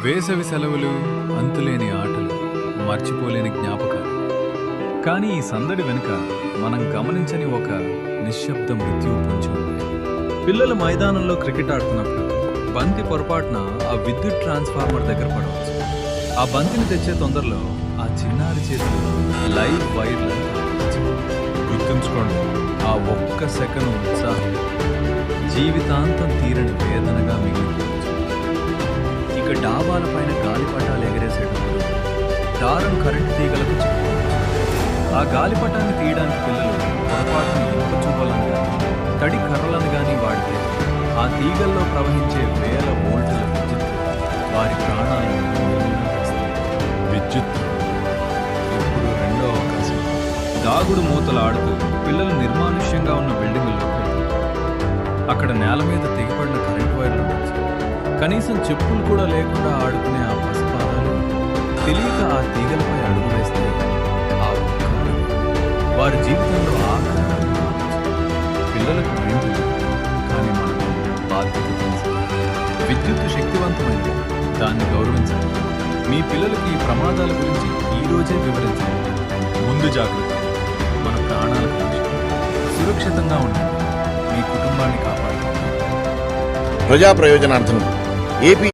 వేసవి సెలవులు, అంతులేని ఆటలు, మర్చిపోలేని జ్ఞాపకాలు. కానీ ఈ సందడి వెనుక మనం గమనించని ఒక నిశ్శబ్ద మృత్యువు పొంచి ఉంది. పిల్లలు మైదానంలో క్రికెట్ ఆడుతున్నప్పుడు బంతి పొరపాటున ఆ విద్యుత్ ట్రాన్స్ఫార్మర్ దగ్గర పడవచ్చు. ఆ బంతిని తెచ్చే తొందరలో ఆ చిన్నారి చేతులు లైవ్ వైర్లు గుర్తుంచుకోండి. ఆ ఒక్క సెకను ఉత్సాహం జీవితాంతం తీరని వేదనగా మిగిలిపోవచ్చు. ఇక డాబాల పైన గాలిపటాలు ఎగరేసేటప్పుడు దారం కరెంటు తీగలకు చిక్కుకోవచ్చు. ఆ గాలిపటాన్ని తీయడానికి పిల్లలు పొరపాటున ఇనుప చువ్వలను కానీ తడి కర్రలను కానీ వాడితే ఆ తీగల్లో ప్రవహించే వేల వోల్టుల విద్యుత్ వారి ప్రాణాలను నిర్మూలిస్తుంది. విద్యుత్ ఇప్పుడు రెండో అవకాశం. దాగుడు మూతలు ఆడుతూ పిల్లలు నిర్మానుష్యంగా ఉన్న బిల్డింగుల్లోకి వెళ్తారు. అక్కడ నేల మీద తెగిపడిన కరెంటు వైర్లు ఉండొచ్చు. కనీసం చెప్పులు కూడా లేకుండా ఆడుకునే ఆ పసిపాదాలు తెలియక ఆ తీగలపై అడుగు వేస్తే ఆ ఒక్క అడుగు వారి జీవితంలో ఆఖరి అడుగు కావచ్చు. పిల్లలకు బ్రెయిన్ లేదు, కానీ మనకు బాధ్యత తెలుసు. విద్యుత్తు శక్తివంతమైనది, దాన్ని గౌరవించాలి. మీ పిల్లలకి ఈ ప్రమాదాల గురించి ఈ రోజే వివరించాలి. ముందు జాగ్రత్త మన ప్రాణాలకు రక్షణ. సురక్షితంగా ఉండండి, మీ కుటుంబాన్ని కాపాడండి. ప్రజా ప్రయోజనార్థం ఏపీ